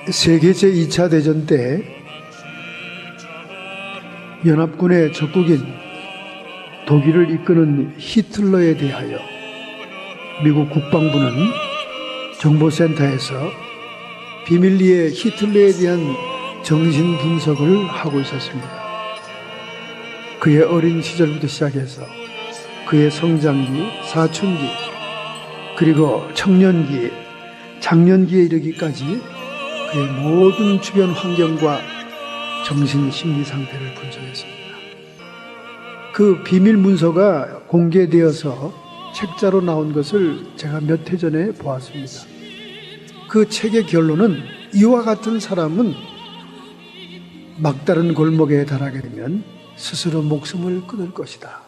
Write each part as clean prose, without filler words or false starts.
세계 제2차 대전 때 연합군의 적국인 독일을 이끄는 히틀러에 대하여 미국 국방부는 정보센터에서 비밀리에 히틀러에 대한 정신 분석을 하고 있었습니다. 그의 어린 시절부터 시작해서 그의 성장기, 사춘기, 그리고 청년기, 장년기에 이르기까지 그의 모든 주변 환경과 정신 심리 상태를 분석했습니다. 그 비밀 문서가 공개되어서 책자로 나온 것을 제가 몇 해 전에 보았습니다. 그 책의 결론은 이와 같은 사람은 막다른 골목에 달하게 되면 스스로 목숨을 끊을 것이다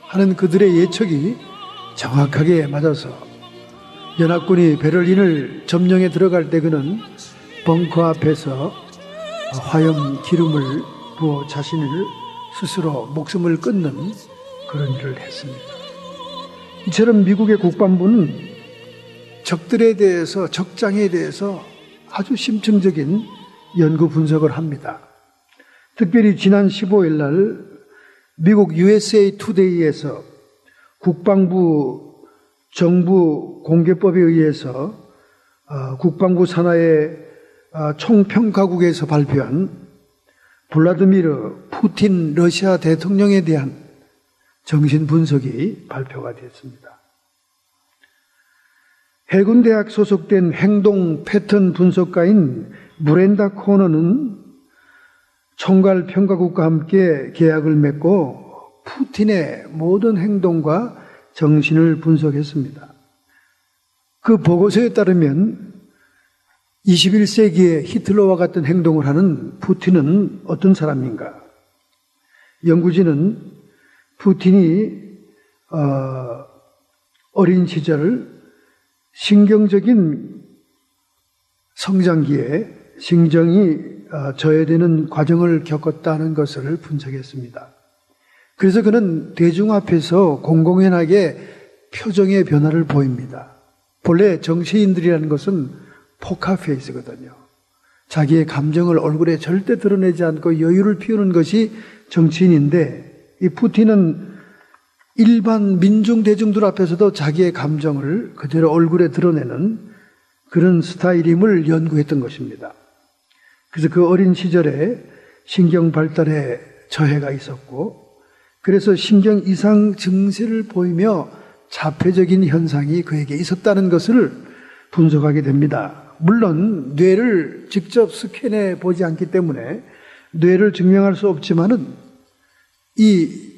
하는 그들의 예측이 정확하게 맞아서 연합군이 베를린을 점령해 들어갈 때 그는 벙커 앞에서 화염 기름을 부어 자신을 스스로 목숨을 끊는 그런 일을 했습니다. 이처럼 미국의 국방부는 적들에 대해서, 적장에 대해서 아주 심층적인 연구 분석을 합니다. 특별히 지난 15일 날 미국 USA 투데이에서 국방부 정부 공개법에 의해서 국방부 산하의 총평가국에서 발표한 블라디미르 푸틴 러시아 대통령에 대한 정신 분석이 발표가 됐습니다. 해군대학 소속된 행동 패턴 분석가인 브렌다 코너는 총괄 평가국과 함께 계약을 맺고 푸틴의 모든 행동과 정신을 분석했습니다. 그 보고서에 따르면 21세기에 히틀러와 같은 행동을 하는 푸틴은 어떤 사람인가? 연구진은 푸틴이 어린 시절 신경적인 성장기에 신경이 저해되는 과정을 겪었다는 것을 분석했습니다. 그래서 그는 대중 앞에서 공공연하게 표정의 변화를 보입니다. 본래 정치인들이라는 것은 포카페이스거든요. 자기의 감정을 얼굴에 절대 드러내지 않고 여유를 피우는 것이 정치인인데, 이 푸틴은 일반 민중 대중들 앞에서도 자기의 감정을 그대로 얼굴에 드러내는 그런 스타일임을 연구했던 것입니다. 그래서 그 어린 시절에 신경 발달에 저해가 있었고, 그래서 신경 이상 증세를 보이며 자폐적인 현상이 그에게 있었다는 것을 분석하게 됩니다. 물론 뇌를 직접 스캔해 보지 않기 때문에 뇌를 증명할 수 없지만은 이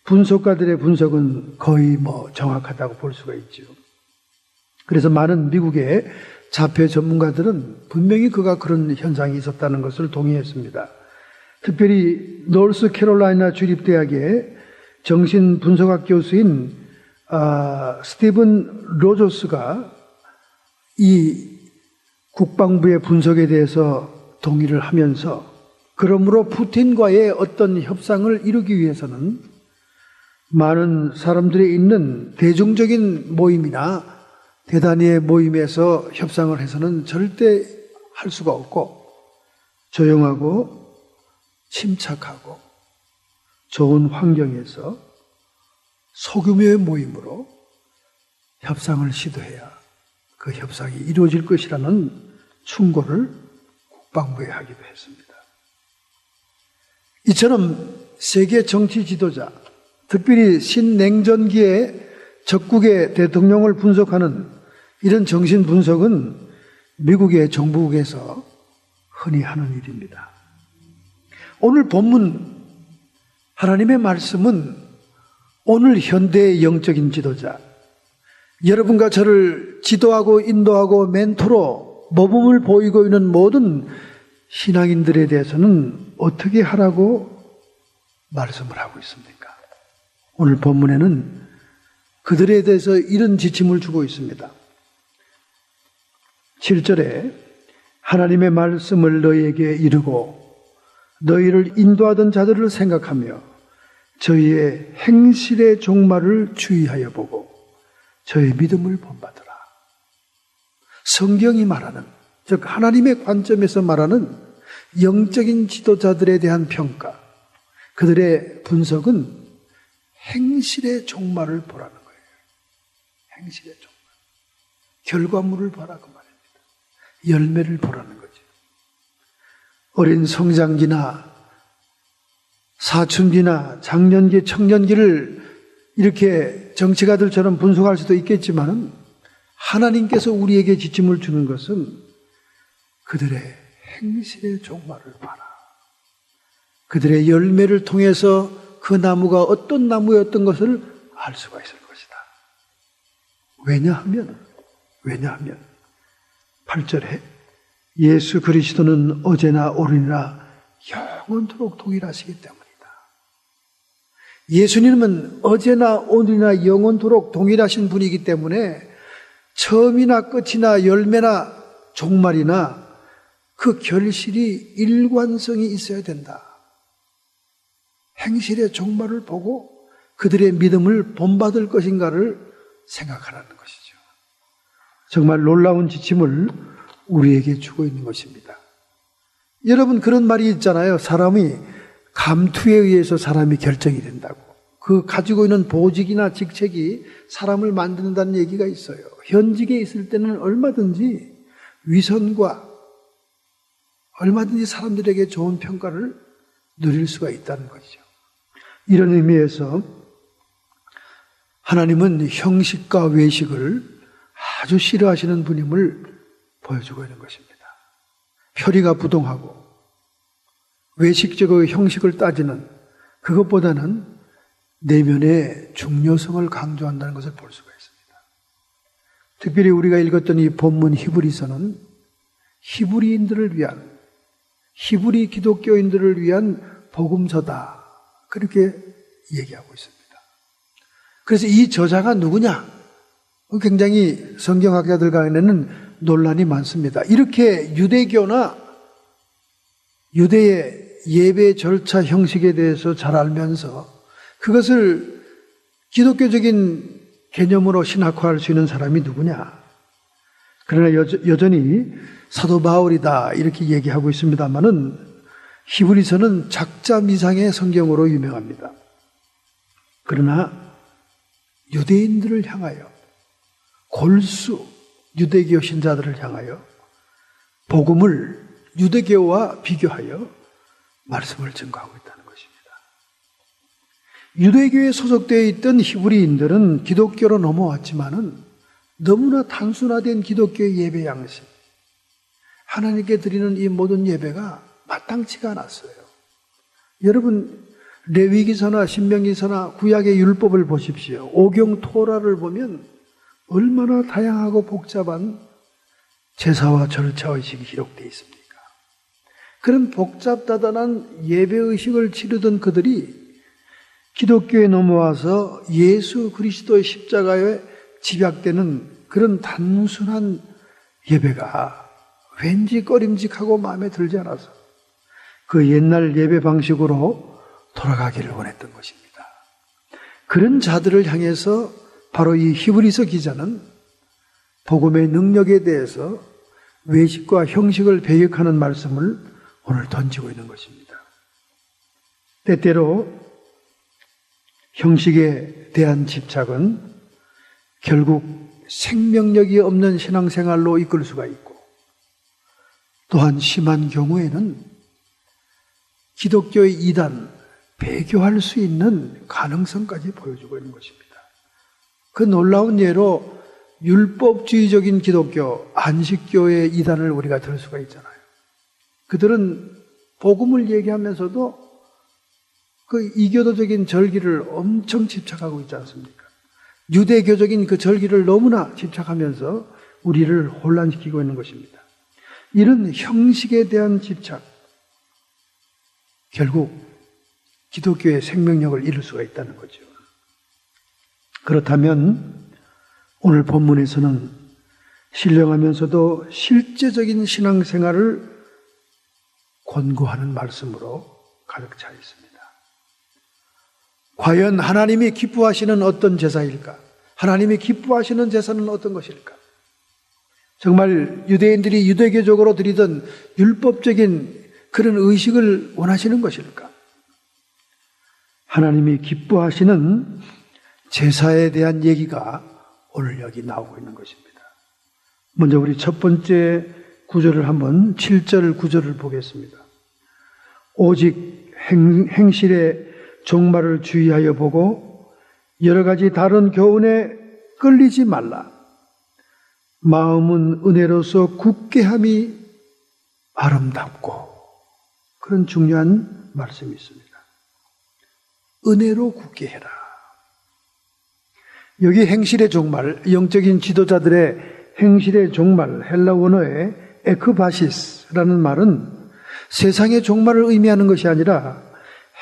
분석가들의 분석은 거의 정확하다고 볼 수가 있죠. 그래서 많은 미국의 자폐 전문가들은 분명히 그가 그런 현상이 있었다는 것을 동의했습니다. 특별히 노스캐롤라이나 주립대학의 정신분석학 교수인 스티븐 로저스가 이 국방부의 분석에 대해서 동의를 하면서, 그러므로 푸틴과의 어떤 협상을 이루기 위해서는 많은 사람들이 있는 대중적인 모임이나 대단위의 모임에서 협상을 해서는 절대 할 수가 없고, 조용하고 침착하고 좋은 환경에서 소규모의 모임으로 협상을 시도해야 그 협상이 이루어질 것이라는 충고를 국방부에 하기도 했습니다. 이처럼 세계 정치 지도자, 특별히 신냉전기에 적국의 대통령을 분석하는 이런 정신 분석은 미국의 정부국에서 흔히 하는 일입니다. 오늘 본문 하나님의 말씀은 오늘 현대의 영적인 지도자, 여러분과 저를 지도하고 인도하고 멘토로 모범을 보이고 있는 모든 신앙인들에 대해서는 어떻게 하라고 말씀을 하고 있습니까? 오늘 본문에는 그들에 대해서 이런 지침을 주고 있습니다. 7절에 하나님의 말씀을 너희에게 이르고 너희를 인도하던 자들을 생각하며 저희의 행실의 종말을 주의하여 보고 저희 믿음을 본받으라. 성경이 말하는 즉 하나님의 관점에서 말하는 영적인 지도자들에 대한 평가, 그들의 분석은 행실의 종말을 보라는 거예요. 행실의 종말. 결과물을 보라 그 말입니다. 열매를 보라는 거죠. 어린 성장기나 사춘기나 장년기, 청년기를 이렇게 정치가들처럼 분석할 수도 있겠지만은 하나님께서 우리에게 지침을 주는 것은 그들의 행실의 종말을 봐라. 그들의 열매를 통해서 그 나무가 어떤 나무였던 것을 알 수가 있을 것이다. 왜냐하면 8절에 예수 그리스도는 어제나 오늘이나 영원토록 동일하시기 때문이다. 예수님은 어제나 오늘이나 영원토록 동일하신 분이기 때문에 처음이나 끝이나 열매나 종말이나 그 결실이 일관성이 있어야 된다. 행실의 종말을 보고 그들의 믿음을 본받을 것인가를 생각하라는 것이죠. 정말 놀라운 지침을 우리에게 주고 있는 것입니다. 여러분, 그런 말이 있잖아요. 사람이 감투에 의해서 사람이 결정이 된다고. 그 가지고 있는 보직이나 직책이 사람을 만든다는 얘기가 있어요. 현직에 있을 때는 얼마든지 위선과 얼마든지 사람들에게 좋은 평가를 누릴 수가 있다는 것이죠. 이런 의미에서 하나님은 형식과 외식을 아주 싫어하시는 분임을 보여주고 있는 것입니다. 표리가 부동하고 외식적의 형식을 따지는 그것보다는 내면의 중요성을 강조한다는 것을 볼 수가 있습니다. 특별히 우리가 읽었던 이 본문 히브리서는 히브리인들을 위한, 히브리 기독교인들을 위한 복음서다, 그렇게 얘기하고 있습니다. 그래서 이 저자가 누구냐? 굉장히 성경학자들 간에는 논란이 많습니다. 이렇게 유대교나 유대의 예배 절차 형식에 대해서 잘 알면서 그것을 기독교적인 개념으로 신학화할 수 있는 사람이 누구냐? 그러나 여전히 사도 바울이다 이렇게 얘기하고 있습니다만은 히브리서는 작자미상의 성경으로 유명합니다. 그러나 유대인들을 향하여, 골수 유대교 신자들을 향하여 복음을 유대교와 비교하여 말씀을 증거하고 있다는 것입니다. 유대교에 소속되어 있던 히브리인들은 기독교로 넘어왔지만은 너무나 단순화된 기독교의 예배 양식, 하나님께 드리는 이 모든 예배가 마땅치가 않았어요. 여러분, 레위기서나 신명기서나 구약의 율법을 보십시오. 오경 토라를 보면 얼마나 다양하고 복잡한 제사와 절차의식이 기록되어 있습니까? 그런 복잡다단한 예배의식을 치르던 그들이 기독교에 넘어와서 예수 그리스도의 십자가에 집약되는 그런 단순한 예배가 왠지 꺼림직하고 마음에 들지 않아서 그 옛날 예배 방식으로 돌아가기를 원했던 것입니다. 그런 자들을 향해서 바로 이 히브리서 기자는 복음의 능력에 대해서 외식과 형식을 배격하는 말씀을 오늘 던지고 있는 것입니다. 때때로 형식에 대한 집착은 결국 생명력이 없는 신앙생활로 이끌 수가 있고, 또한 심한 경우에는 기독교의 이단, 배교할 수 있는 가능성까지 보여주고 있는 것입니다. 그 놀라운 예로 율법주의적인 기독교, 안식교의 이단을 우리가 들 수가 있잖아요. 그들은 복음을 얘기하면서도 그 이교도적인 절기를 엄청 집착하고 있지 않습니까? 유대교적인 그 절기를 너무나 집착하면서 우리를 혼란시키고 있는 것입니다. 이런 형식에 대한 집착, 결국 기독교의 생명력을 잃을 수가 있다는 거죠. 그렇다면 오늘 본문에서는 신령하면서도 실제적인 신앙생활을 권고하는 말씀으로 가득 차 있습니다. 과연 하나님이 기뻐하시는 어떤 제사일까? 하나님이 기뻐하시는 제사는 어떤 것일까? 정말 유대인들이 유대교적으로 드리던 율법적인 그런 의식을 원하시는 것일까? 하나님이 기뻐하시는 제사에 대한 얘기가 오늘 여기 나오고 있는 것입니다. 먼저 우리 첫 번째 구절을 한번 7절 9절을 보겠습니다. 오직 행실의 종말을 주의하여 보고 여러 가지 다른 교훈에 끌리지 말라. 마음은 은혜로서 굳게 함이 아름답고, 그런 중요한 말씀이 있습니다. 은혜로 굳게 해라. 여기 행실의 종말, 영적인 지도자들의 행실의 종말, 헬라 원어의 에크바시스라는 말은 세상의 종말을 의미하는 것이 아니라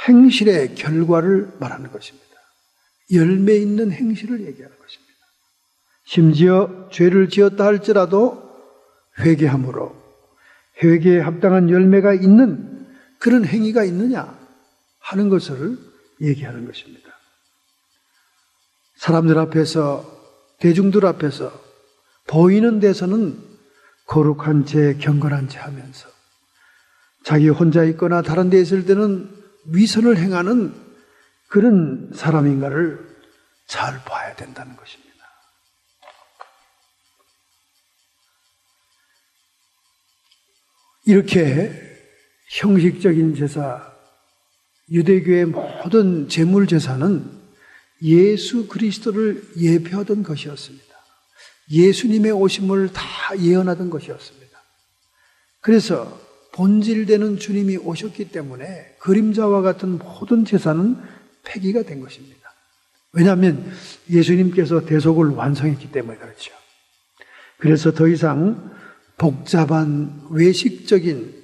행실의 결과를 말하는 것입니다. 열매 있는 행실을 얘기하는 것입니다. 심지어 죄를 지었다 할지라도 회개함으로 회개에 합당한 열매가 있는 그런 행위가 있느냐 하는 것을 얘기하는 것입니다. 사람들 앞에서, 대중들 앞에서 보이는 데서는 거룩한 채, 경건한 채 하면서 자기 혼자 있거나 다른 데 있을 때는 위선을 행하는 그런 사람인가를 잘 봐야 된다는 것입니다. 이렇게 형식적인 제사, 유대교의 모든 제물 제사는 예수 그리스도를 예표하던 것이었습니다. 예수님의 오심을 다 예언하던 것이었습니다. 그래서 본질되는 주님이 오셨기 때문에 그림자와 같은 모든 제사는 폐기가 된 것입니다. 왜냐하면 예수님께서 대속을 완성했기 때문에 그렇죠. 그래서 더 이상 복잡한 외식적인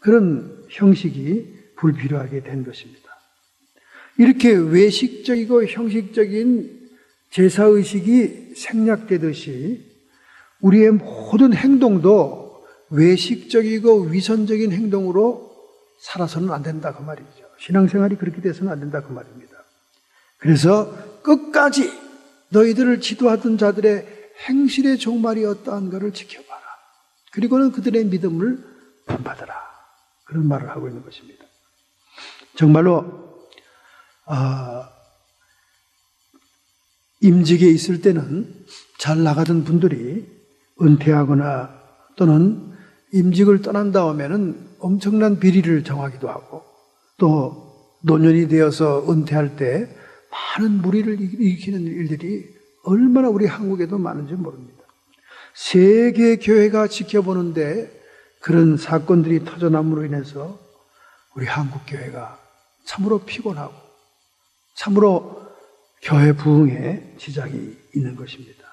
그런 형식이 불필요하게 된 것입니다. 이렇게 외식적이고 형식적인 제사의식이 생략되듯이 우리의 모든 행동도 외식적이고 위선적인 행동으로 살아서는 안 된다 그 말이죠. 신앙생활이 그렇게 돼서는 안 된다 그 말입니다. 그래서 끝까지 너희들을 지도하던 자들의 행실의 종말이 어떠한가를 지켜봐라. 그리고는 그들의 믿음을 본받아라. 그런 말을 하고 있는 것입니다. 정말로 임직에 있을 때는 잘 나가던 분들이 은퇴하거나 또는 임직을 떠난 다음에는 엄청난 비리를 정하기도 하고 또 노년이 되어서 은퇴할 때 많은 무리를 일으키는 일들이 얼마나 우리 한국에도 많은지 모릅니다. 세계 교회가 지켜보는데 그런 사건들이 터져남으로 인해서 우리 한국 교회가 참으로 피곤하고 참으로 교회 부흥에 지장이 있는 것입니다.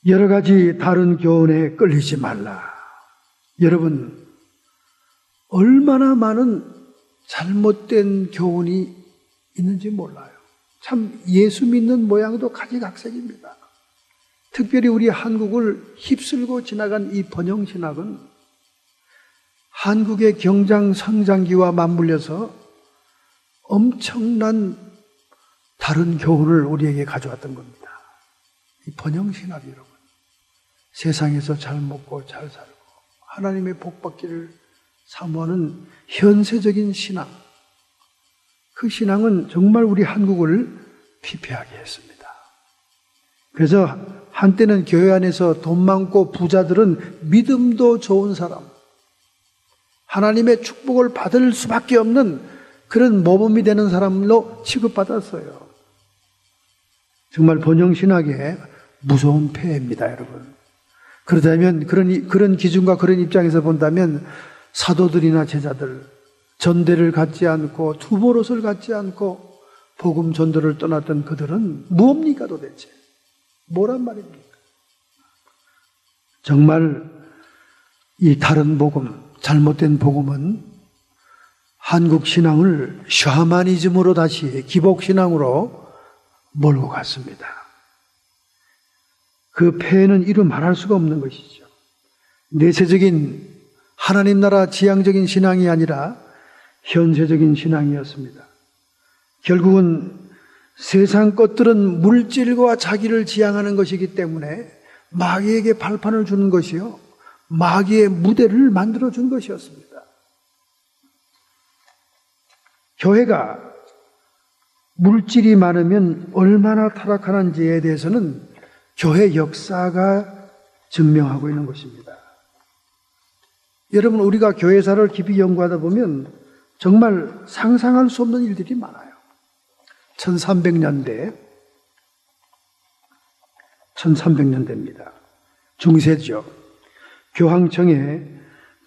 여러 가지 다른 교훈에 끌리지 말라. 여러분, 얼마나 많은 잘못된 교훈이 있는지 몰라요. 참 예수 믿는 모양도 가지각색입니다. 특별히 우리 한국을 휩쓸고 지나간 이 번영신학은 한국의 경장 성장기와 맞물려서 엄청난 다른 교훈을 우리에게 가져왔던 겁니다. 이 번영신학이 여러분, 세상에서 잘 먹고 잘 살고 하나님의 복받기를 사모하는 현세적인 신앙, 그 신앙은 정말 우리 한국을 피폐하게 했습니다. 그래서 한때는 교회 안에서 돈 많고 부자들은 믿음도 좋은 사람, 하나님의 축복을 받을 수밖에 없는 그런 모범이 되는 사람으로 취급받았어요. 정말 번영신학의 무서운 폐해입니다, 여러분. 그렇다면 그런 기준과 그런 입장에서 본다면 사도들이나 제자들, 전대를 갖지 않고 투보롯을 갖지 않고 복음 전도를 떠났던 그들은 무엇입니까 도대체? 뭐란 말입니까? 정말 이 다른 복음, 잘못된 복음은 한국 신앙을 샤머니즘으로 다시 기복신앙으로 몰고 갔습니다. 그 폐해는 이루 말할 수가 없는 것이죠. 내세적인 하나님 나라 지향적인 신앙이 아니라 현세적인 신앙이었습니다. 결국은 세상 것들은 물질과 자기를 지향하는 것이기 때문에 마귀에게 발판을 주는 것이요, 마귀의 무대를 만들어 준 것이었습니다. 교회가 물질이 많으면 얼마나 타락하는지에 대해서는 교회 역사가 증명하고 있는 것입니다. 여러분, 우리가 교회사를 깊이 연구하다 보면 정말 상상할 수 없는 일들이 많아요. 1300년대입니다. 중세죠. 교황청에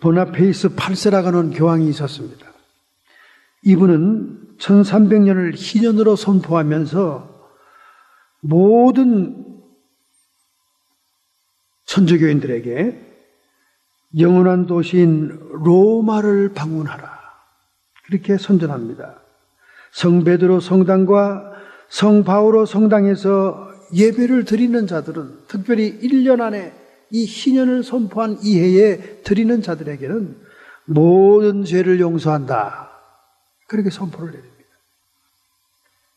보나페이스 8세라고 하는 교황이 있었습니다. 이분은 1300년을 희년으로 선포하면서 모든 천주교인들에게 영원한 도시인 로마를 방문하라, 그렇게 선전합니다. 성 베드로 성당과 성 바오로 성당에서 예배를 드리는 자들은, 특별히 1년 안에 이 희년을 선포한 이 해에 드리는 자들에게는 모든 죄를 용서한다, 그렇게 선포를 내립니다.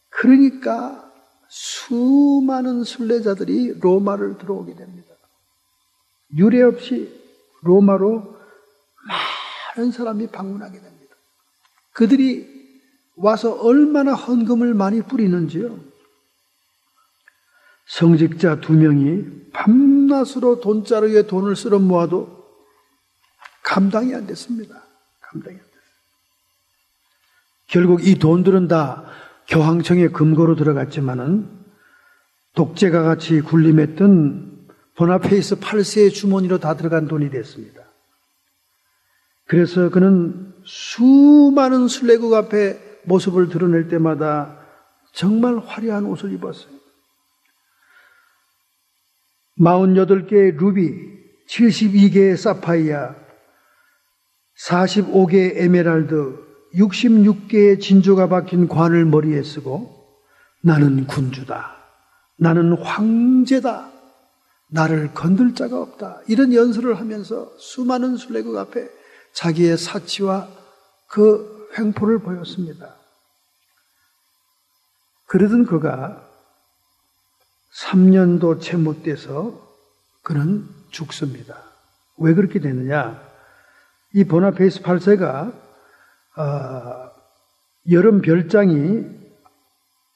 그러니까 수많은 순례자들이 로마를 들어오게 됩니다. 유례 없이 로마로 많은 사람이 방문하게 됩니다. 그들이 와서 얼마나 헌금을 많이 뿌리는지요. 성직자 2명이 밤낮으로 돈자루에 돈을 쓸어 모아도 감당이 안 됐습니다. 감당이 안 됐어요. 결국 이 돈들은 다 교황청의 금고로 들어갔지만은 독재가 같이 군림했던 보나페이스 8세의 주머니로 다 들어간 돈이 됐습니다. 그래서 그는 수많은 순례국 앞에 모습을 드러낼 때마다 정말 화려한 옷을 입었어요. 48개의 루비, 72개의 사파이아, 45개의 에메랄드, 66개의 진주가 박힌 관을 머리에 쓰고 나는 군주다, 나는 황제다, 나를 건들 자가 없다, 이런 연설을 하면서 수많은 순례국 앞에 자기의 사치와 그 횡포를 보였습니다. 그러던 그가 3년도 채 못 돼서 그는 죽습니다. 왜 그렇게 되느냐? 이 보나페이스 8세가 여름 별장이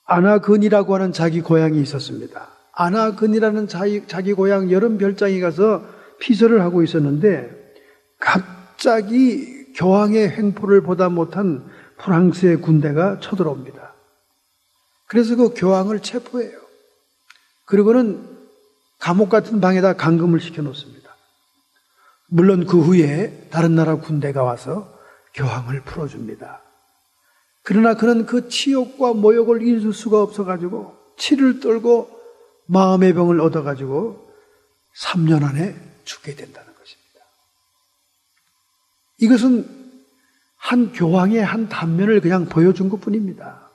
아나근이라고 하는 자기 고향이 있었습니다. 아나근이라는 자기 고향 여름 별장에 가서 피서를 하고 있었는데 갑자기 교황의 횡포를 보다 못한 프랑스의 군대가 쳐들어옵니다. 그래서 그 교황을 체포해요. 그리고는 감옥 같은 방에다 감금을 시켜놓습니다. 물론 그 후에 다른 나라 군대가 와서 교황을 풀어줍니다. 그러나 그는 그 치욕과 모욕을 잊을 수가 없어가지고 치를 떨고 마음의 병을 얻어가지고 3년 안에 죽게 된다는 것입니다. 이것은 한 교황의 한 단면을 그냥 보여준 것뿐입니다.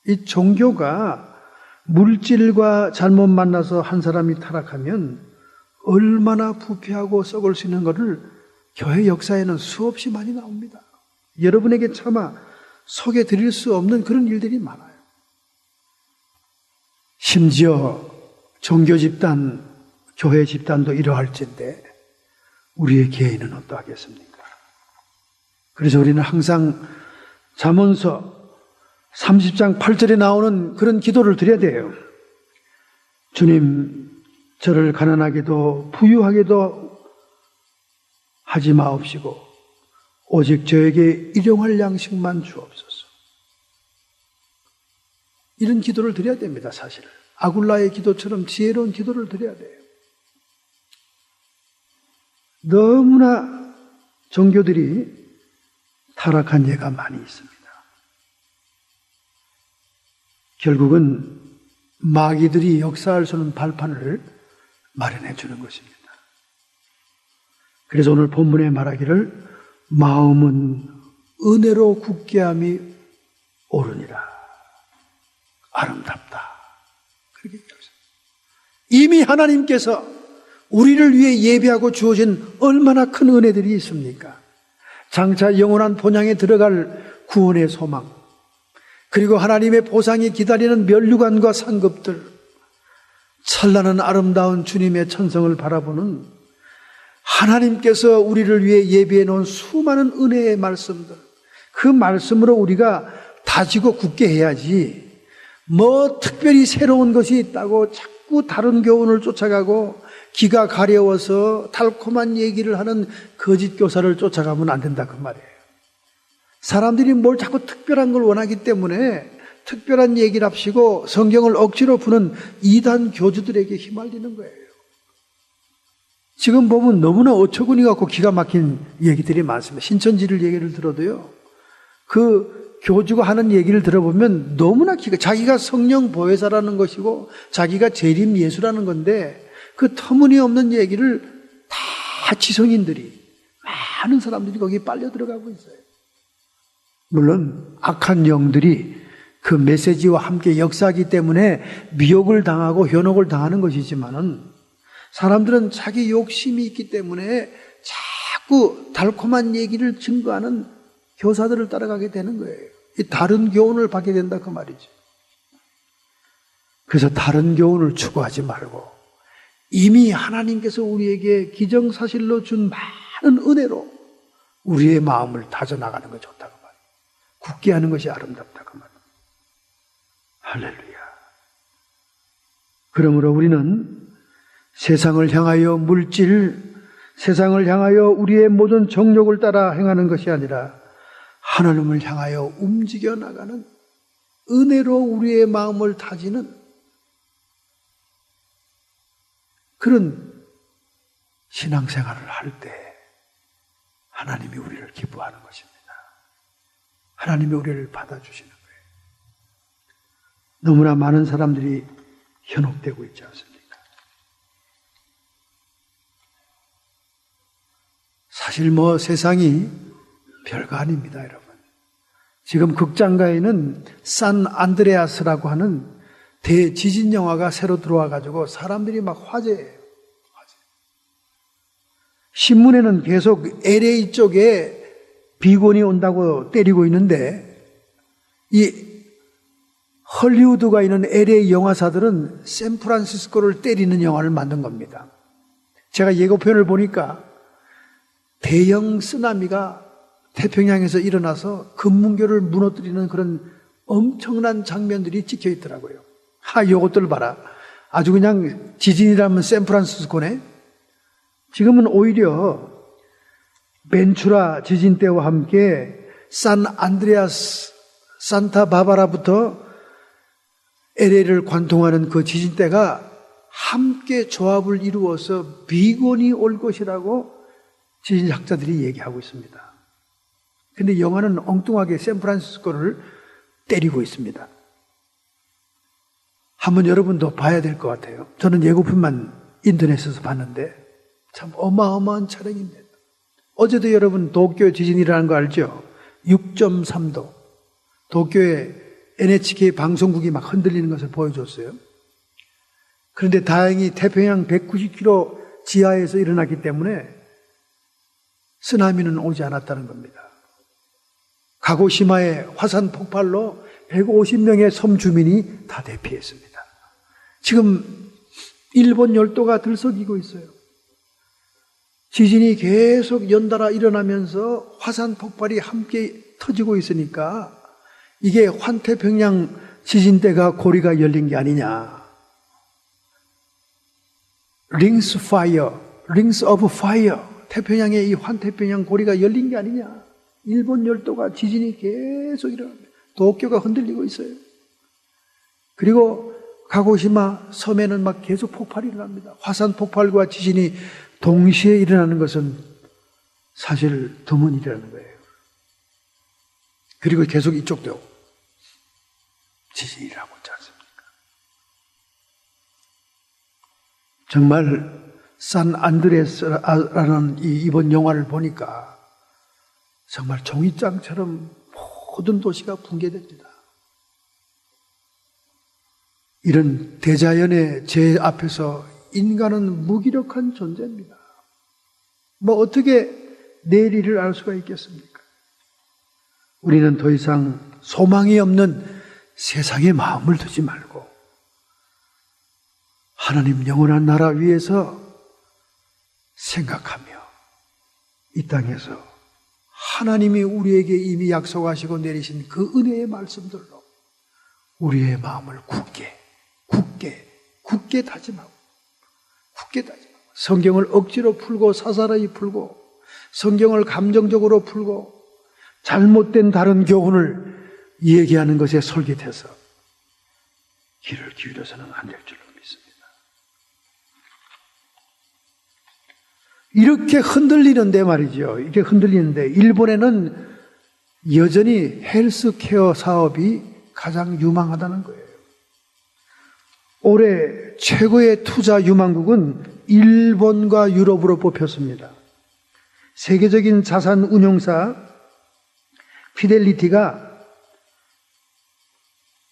이 종교가 물질과 잘못 만나서 한 사람이 타락하면 얼마나 부패하고 썩을 수 있는 것을 교회 역사에는 수없이 많이 나옵니다. 여러분에게 차마 소개드릴 수 없는 그런 일들이 많아요. 심지어 종교 집단, 교회 집단도 이러할진데 우리의 개인은 어떠하겠습니까? 그래서 우리는 항상 잠언서 30장 8절에 나오는 그런 기도를 드려야 돼요. 주님, 저를 가난하게도 부유하게도 하지 마옵시고 오직 저에게 일용할 양식만 주옵소서. 이런 기도를 드려야 됩니다. 사실 아굴라의 기도처럼 지혜로운 기도를 드려야 돼요. 너무나 종교들이 타락한 예가 많이 있습니다. 결국은 마귀들이 역사할 수 없는 발판을 마련해 주는 것입니다. 그래서 오늘 본문에 말하기를 마음은 은혜로 굳게 함이 옳으니라. 아름답다. 그렇게 얘기합니다. 이미 하나님께서 우리를 위해 예비하고 주어진 얼마나 큰 은혜들이 있습니까? 장차 영원한 본향에 들어갈 구원의 소망, 그리고 하나님의 보상이 기다리는 면류관과 상급들, 찬란한 아름다운 주님의 천성을 바라보는 하나님께서 우리를 위해 예비해 놓은 수많은 은혜의 말씀들, 그 말씀으로 우리가 다지고 굳게 해야지, 뭐 특별히 새로운 것이 있다고 자꾸 다른 교훈을 쫓아가고 귀가 가려워서 달콤한 얘기를 하는 거짓 교사를 쫓아가면 안 된다 그 말이에요. 사람들이 뭘 자꾸 특별한 걸 원하기 때문에 특별한 얘기를 합시고 성경을 억지로 푸는 이단 교주들에게 휘말리는 거예요. 지금 보면 너무나 어처구니 갖고 기가 막힌 얘기들이 많습니다. 신천지를 얘기를 들어도요, 그 교주가 하는 얘기를 들어보면 너무나 자기가 성령 보혜사라는 것이고 자기가 재림 예수라는 건데 그 터무니없는 얘기를 다 지성인들이, 많은 사람들이 거기에 빨려 들어가고 있어요. 물론 악한 영들이 그 메시지와 함께 역사하기 때문에 미혹을 당하고 현혹을 당하는 것이지만은, 사람들은 자기 욕심이 있기 때문에 자꾸 달콤한 얘기를 증거하는 교사들을 따라가게 되는 거예요. 이 다른 교훈을 받게 된다 그 말이죠. 그래서 다른 교훈을 추구하지 말고 이미 하나님께서 우리에게 기정사실로 준 많은 은혜로 우리의 마음을 다져나가는 것이 좋다 그 말이에요. 굳게 하는 것이 아름답다 그 말이에요. 할렐루야. 그러므로 우리는 세상을 향하여 세상을 향하여 우리의 모든 정욕을 따라 행하는 것이 아니라 하나님을 향하여 움직여 나가는, 은혜로 우리의 마음을 다지는 그런 신앙생활을 할 때 하나님이 우리를 기뻐하는 것입니다. 하나님이 우리를 받아주시는 거예요. 너무나 많은 사람들이 현혹되고 있지 않습니까? 사실 뭐 세상이 별거 아닙니다, 여러분. 지금 극장가에는 산 안드레아스라고 하는 대지진 영화가 새로 들어와 가지고 사람들이 막 화제예요. 신문에는 계속 LA 쪽에 비건이 온다고 때리고 있는데, 이 헐리우드가 있는 LA 영화사들은 샌프란시스코를 때리는 영화를 만든 겁니다. 제가 예고편을 보니까 대형 쓰나미가 태평양에서 일어나서 금문교를 무너뜨리는 그런 엄청난 장면들이 찍혀 있더라고요. 요것들 봐라. 아주 그냥 지진이라면 샌프란시스코네. 지금은 오히려 벤추라 지진 때와 함께 산 안드레아스, 산타 바바라부터 LA를 관통하는 그 지진 때가 함께 조합을 이루어서 비건이 올 것이라고 지진학자들이 얘기하고 있습니다. 근데 영화는 엉뚱하게 샌프란시스코를 때리고 있습니다. 한번 여러분도 봐야 될 것 같아요. 저는 예고편만 인터넷에서 봤는데 참 어마어마한 촬영입니다. 어제도 여러분 도쿄 지진이라는 거 알죠? 6.3도. 도쿄의 NHK 방송국이 막 흔들리는 것을 보여줬어요. 그런데 다행히 태평양 190km 지하에서 일어났기 때문에 쓰나미는 오지 않았다는 겁니다. 가고시마의 화산 폭발로 150명의 섬 주민이 다 대피했습니다. 지금 일본 열도가 들썩이고 있어요. 지진이 계속 연달아 일어나면서 화산 폭발이 함께 터지고 있으니까 이게 환태평양 지진대가 고리가 열린 게 아니냐. 링스 오브 파이어. 태평양의 이 환태평양 고리가 열린 게 아니냐. 일본 열도가 지진이 계속 일어납니다. 도쿄가 흔들리고 있어요. 그리고 가고시마 섬에는 막 계속 폭발이 일어납니다. 화산 폭발과 지진이 동시에 일어나는 것은 사실 드문 일이라는 거예요. 그리고 계속 이쪽도 지진이라고 있지 않습니까? 정말 산 안드레스라는 이번 영화를 보니까 정말 종이장처럼 모든 도시가 붕괴됩니다. 이런 대자연의 재 앞에서 인간은 무기력한 존재입니다. 뭐 어떻게 내일 일을 알 수가 있겠습니까? 우리는 더 이상 소망이 없는 세상에 마음을 두지 말고 하나님 영원한 나라 위에서 생각하며 이 땅에서 하나님이 우리에게 이미 약속하시고 내리신 그 은혜의 말씀들로 우리의 마음을 굳게 다짐하고 성경을 억지로 풀고 사사로이 풀고 성경을 감정적으로 풀고 잘못된 다른 교훈을 얘기하는 것에 솔깃해서 귀를 기울여서는 안 될 줄로 믿습니다. 이렇게 흔들리는데 말이죠. 이렇게 흔들리는데 일본에는 여전히 헬스케어 사업이 가장 유망하다는 거예요. 올해 최고의 투자 유망국은 일본과 유럽으로 뽑혔습니다. 세계적인 자산 운용사 피델리티가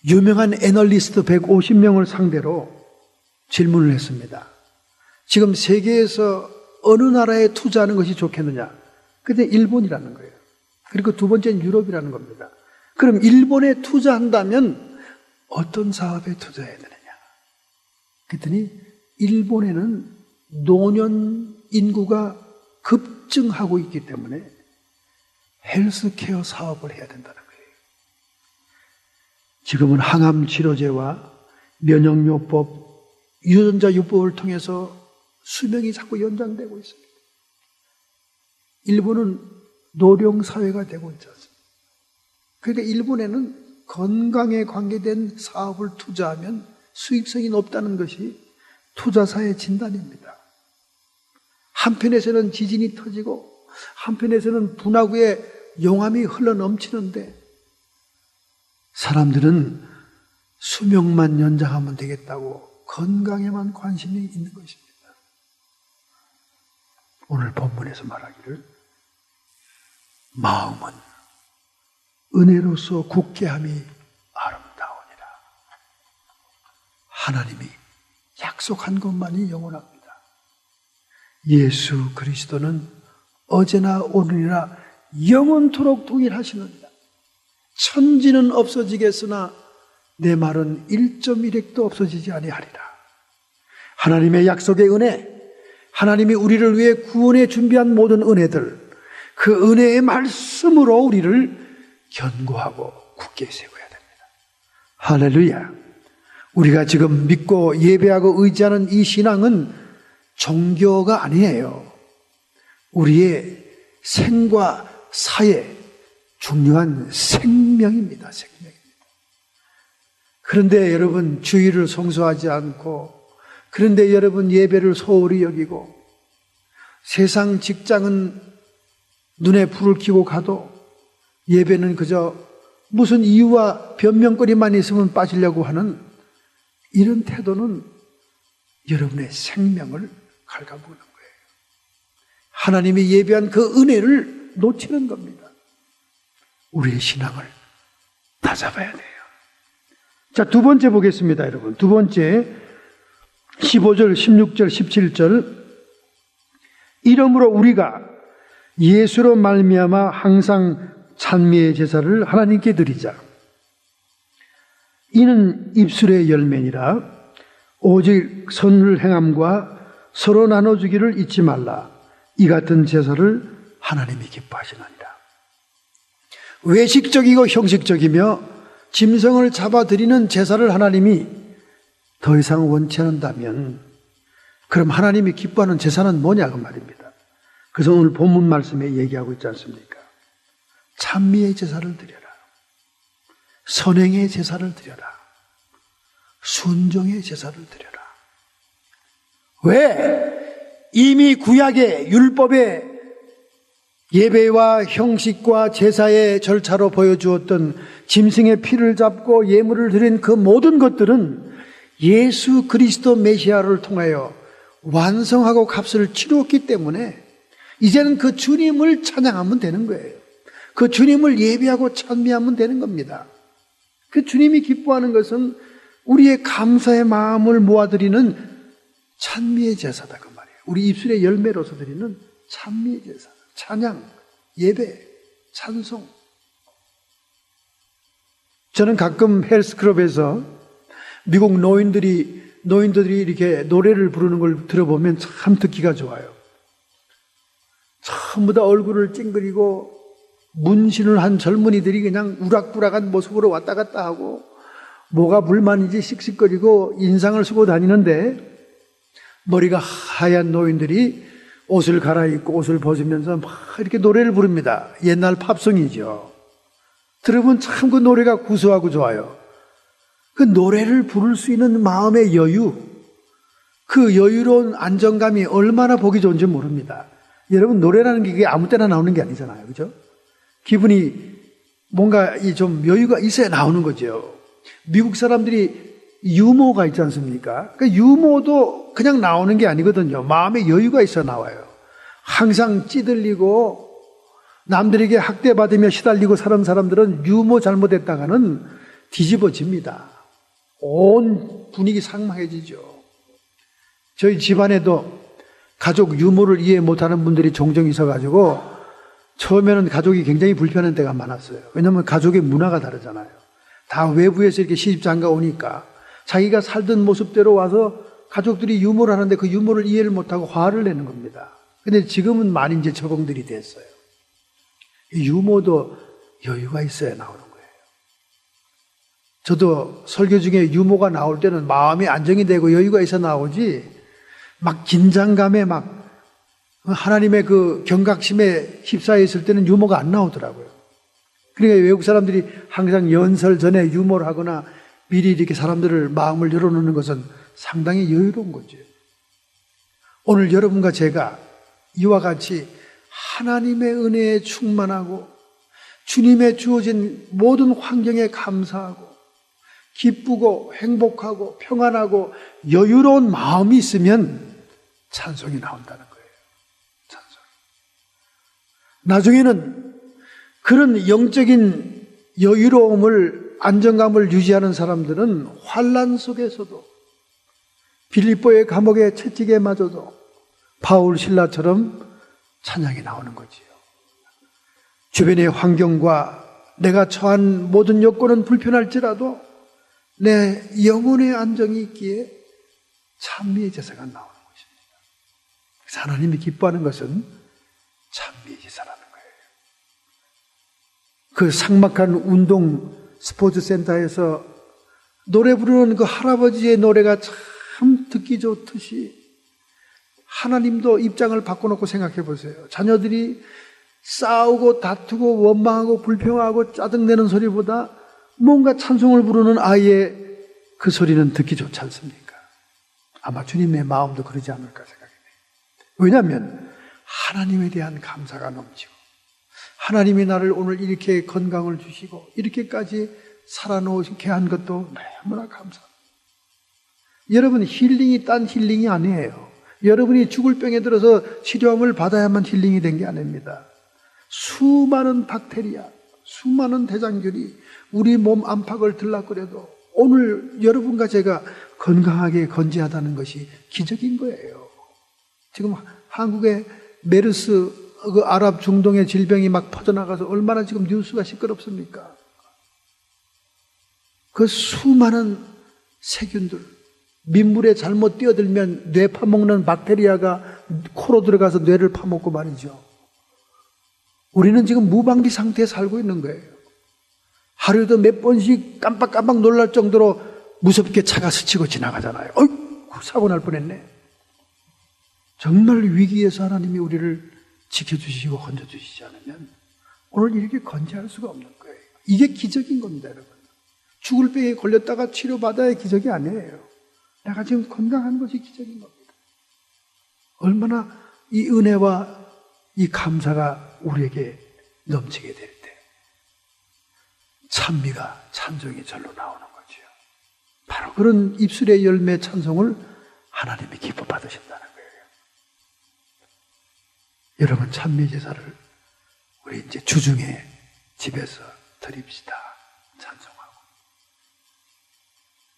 유명한 애널리스트 150명을 상대로 질문을 했습니다. 지금 세계에서 어느 나라에 투자하는 것이 좋겠느냐? 그때 일본이라는 거예요. 그리고 두 번째는 유럽이라는 겁니다. 그럼 일본에 투자한다면 어떤 사업에 투자해야 되느냐? 그랬더니 일본에는 노년 인구가 급증하고 있기 때문에 헬스케어 사업을 해야 된다는 거예요. 지금은 항암 치료제와 면역요법, 유전자요법을 통해서 수명이 자꾸 연장되고 있습니다. 일본은 노령사회가 되고 있지 않습니까? 그러니까 일본에는 건강에 관계된 사업을 투자하면 수익성이 높다는 것이 투자사의 진단입니다. 한편에서는 지진이 터지고 한편에서는 분화구에 용암이 흘러넘치는데 사람들은 수명만 연장하면 되겠다고 건강에만 관심이 있는 것입니다. 오늘 본문에서 말하기를 마음은 은혜로서 굳게함이 아름다우니라. 하나님이 약속한 것만이 영원합니다. 예수 그리스도는 어제나 오늘이나 영원토록 동일하시느니라. 천지는 없어지겠으나 내 말은 1.1핵도 없어지지 아니하리라. 하나님의 약속의 은혜, 하나님이 우리를 위해 구원에 준비한 모든 은혜들, 그 은혜의 말씀으로 우리를 견고하고 굳게 세워야 됩니다. 할렐루야. 우리가 지금 믿고 예배하고 의지하는 이 신앙은 종교가 아니에요. 우리의 생과 사의 중요한 생명입니다. 생명입니다. 그런데 여러분 주일을 성수하지 않고, 그런데 여러분 예배를 소홀히 여기고, 세상 직장은 눈에 불을 켜고 가도 예배는 그저 무슨 이유와 변명거리만 있으면 빠지려고 하는 이런 태도는 여러분의 생명을 갉아먹는 거예요. 하나님이 예배한 그 은혜를 놓치는 겁니다. 우리의 신앙을 다잡아야 돼요. 자, 두 번째 보겠습니다, 여러분. 두 번째 15절, 16절, 17절. 이러므로 우리가 예수로 말미암아 항상 찬미의 제사를 하나님께 드리자. 이는 입술의 열매니라. 오직 선을 행함과 서로 나눠주기를 잊지 말라. 이 같은 제사를 하나님이 기뻐하시느니라. 외식적이고 형식적이며 짐승을 잡아드리는 제사를 하나님이 더 이상 원치 않는다면 그럼 하나님이 기뻐하는 제사는 뭐냐 그 말입니다. 그래서 오늘 본문 말씀에 얘기하고 있지 않습니까? 찬미의 제사를 드려라. 선행의 제사를 드려라. 순종의 제사를 드려라. 왜? 이미 구약의 율법의 예배와 형식과 제사의 절차로 보여주었던 짐승의 피를 잡고 예물을 드린 그 모든 것들은 예수 그리스도 메시아를 통하여 완성하고 값을 치루었기 때문에 이제는 그 주님을 찬양하면 되는 거예요. 그 주님을 예배하고 찬미하면 되는 겁니다. 그 주님이 기뻐하는 것은 우리의 감사의 마음을 모아드리는 찬미의 제사다 그 말이에요. 우리 입술의 열매로서 드리는 찬미의 제사, 찬양, 예배, 찬송. 저는 가끔 헬스클럽에서 미국 노인들이 노인들이 이렇게 노래를 부르는 걸 들어보면 참 듣기가 좋아요. 전부 다 얼굴을 찡그리고 문신을 한 젊은이들이 그냥 우락부락한 모습으로 왔다 갔다 하고 뭐가 불만인지 씩씩거리고 인상을 쓰고 다니는데 머리가 하얀 노인들이 옷을 갈아입고 옷을 벗으면서 막 이렇게 노래를 부릅니다. 옛날 팝송이죠. 들으면 참 그 노래가 구수하고 좋아요. 그 노래를 부를 수 있는 마음의 여유, 그 여유로운 안정감이 얼마나 보기 좋은지 모릅니다. 여러분, 노래라는 게 그게 아무 때나 나오는 게 아니잖아요. 그죠? 기분이 뭔가 좀 여유가 있어야 나오는 거죠. 미국 사람들이 유머가 있지 않습니까? 그 유머도 그냥 나오는 게 아니거든요. 마음의 여유가 있어 나와요. 항상 찌들리고 남들에게 학대받으며 시달리고 사는 사람들은 유머 잘못했다가는 뒤집어집니다. 온 분위기 상망해지죠. 저희 집안에도 가족 유머를 이해 못하는 분들이 종종 있어가지고 처음에는 가족이 굉장히 불편한 때가 많았어요. 왜냐하면 가족의 문화가 다르잖아요. 다 외부에서 이렇게 시집장가 오니까 자기가 살던 모습대로 와서 가족들이 유머를 하는데 그 유머를 이해를 못하고 화를 내는 겁니다. 근데 지금은 많이 이제 적응들이 됐어요. 유머도 여유가 있어야 나오는 거예요. 저도 설교 중에 유머가 나올 때는 마음이 안정이 되고 여유가 있어 나오지 막 긴장감에 막 하나님의 그 경각심에 휩싸여 있을 때는 유머가 안 나오더라고요. 그러니까 외국 사람들이 항상 연설 전에 유머를 하거나 미리 이렇게 사람들을 마음을 열어놓는 것은 상당히 여유로운 거죠. 오늘 여러분과 제가 이와 같이 하나님의 은혜에 충만하고 주님의 주어진 모든 환경에 감사하고 기쁘고 행복하고 평안하고 여유로운 마음이 있으면 찬송이 나온다는 거예요. 찬송. 나중에는 그런 영적인 여유로움을 안정감을 유지하는 사람들은 환난 속에서도 빌립보의 감옥에 채찍에 맞아도 바울 신라처럼 찬양이 나오는 거지요. 주변의 환경과 내가 처한 모든 여건은 불편할지라도 내 영혼의 안정이 있기에 찬미의 제사가 나오는 것입니다. 그래서 하나님이 기뻐하는 것은 찬미의 제사라는 거예요. 그 삭막한 운동 스포츠 센터에서 노래 부르는 그 할아버지의 노래가 참 듣기 좋듯이 하나님도 입장을 바꿔놓고 생각해 보세요. 자녀들이 싸우고 다투고 원망하고 불평하고 짜증내는 소리보다 뭔가 찬송을 부르는 아이의 그 소리는 듣기 좋지 않습니까? 아마 주님의 마음도 그러지 않을까 생각해요. 왜냐하면 하나님에 대한 감사가 넘치고 하나님이 나를 오늘 이렇게 건강을 주시고 이렇게까지 살아놓게 한 것도 너무나 감사합니다. 여러분, 힐링이 딴 힐링이 아니에요. 여러분이 죽을 병에 들어서 치료함을 받아야만 힐링이 된 게 아닙니다. 수많은 박테리아, 수많은 대장균이 우리 몸 안팎을 들락거려도 오늘 여러분과 제가 건강하게 건재하다는 것이 기적인 거예요. 지금 한국의 메르스, 그 아랍 중동의 질병이 막 퍼져나가서 얼마나 지금 뉴스가 시끄럽습니까? 그 수많은 세균들, 민물에 잘못 뛰어들면 뇌 파먹는 박테리아가 코로 들어가서 뇌를 파먹고 말이죠. 우리는 지금 무방비 상태에 살고 있는 거예요. 하루에도 몇 번씩 깜빡깜빡 놀랄 정도로 무섭게 차가 스치고 지나가잖아요. 어이구, 사고 날 뻔했네. 정말 위기에서 하나님이 우리를 지켜주시고 건져주시지 않으면 오늘 이렇게 건재할 수가 없는 거예요. 이게 기적인 겁니다, 여러분. 죽을 병에 걸렸다가 치료받아야 기적이 아니에요. 내가 지금 건강한 것이 기적인 겁니다. 얼마나 이 은혜와 이 감사가 우리에게 넘치게 될 때 찬미가 찬송이 절로 나오는 거죠. 바로 그런 입술의 열매 찬송을 하나님이 기뻐 받으신다는 거예요. 여러분, 찬미 제사를 우리 이제 주중에 집에서 드립시다. 찬송하고.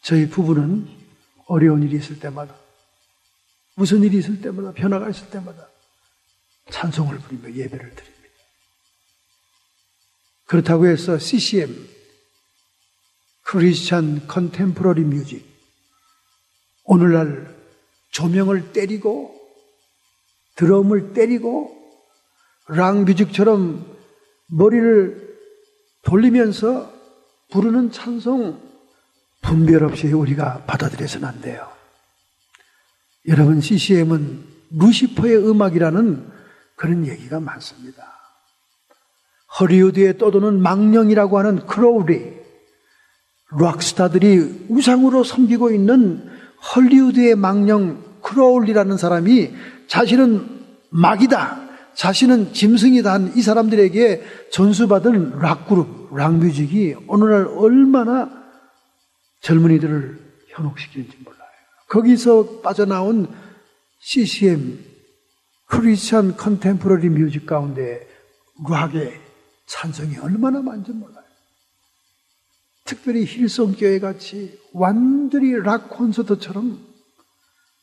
저희 부부는 어려운 일이 있을 때마다, 무슨 일이 있을 때마다, 변화가 있을 때마다 찬송을 부리며 예배를 드립니다. 그렇다고 해서 CCM, 크리스찬 컨템포러리 뮤직, 오늘날 조명을 때리고 드럼을 때리고 락뮤직처럼 머리를 돌리면서 부르는 찬송 분별 없이 우리가 받아들여서는 안 돼요. 여러분, CCM은 루시퍼의 음악이라는 그런 얘기가 많습니다. 헐리우드에 떠도는 망령이라고 하는 크로우리, 락스타들이 우상으로 섬기고 있는 헐리우드의 망령 크로울리라는 사람이 자신은 막이다, 자신은 짐승이다 한 이 사람들에게 전수받은 락그룹, 락뮤직이 오늘날 얼마나 젊은이들을 현혹시키는지 몰라요. 거기서 빠져나온 CCM, 크리스천 컨템포러리 뮤직 가운데 락의 찬성이 얼마나 많은지 몰라요. 특별히 힐송교회 같이 완전히 락 콘서트처럼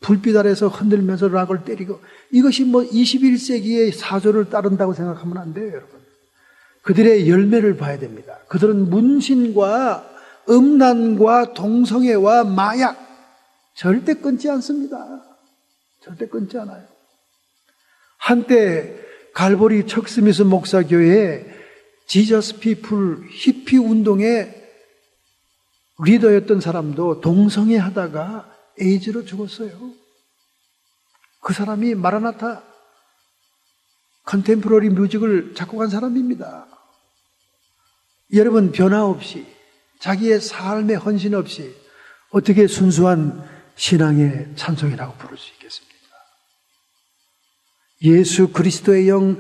불빛 아래서 흔들면서 락을 때리고, 이것이 21세기의 사조를 따른다고 생각하면 안 돼요, 여러분. 그들의 열매를 봐야 됩니다. 그들은 문신과 음란과 동성애와 마약 절대 끊지 않습니다. 절대 끊지 않아요. 한때 갈보리 척스미스 목사교회에 지저스 피플 히피 운동의 리더였던 사람도 동성애 하다가 에이즈로 죽었어요. 그 사람이 마라나타 컨템포러리 뮤직을 작곡한 사람입니다. 여러분, 변화 없이 자기의 삶에 헌신 없이 어떻게 순수한 신앙의 찬송이라고 부를 수 있겠습니까? 예수 그리스도의 영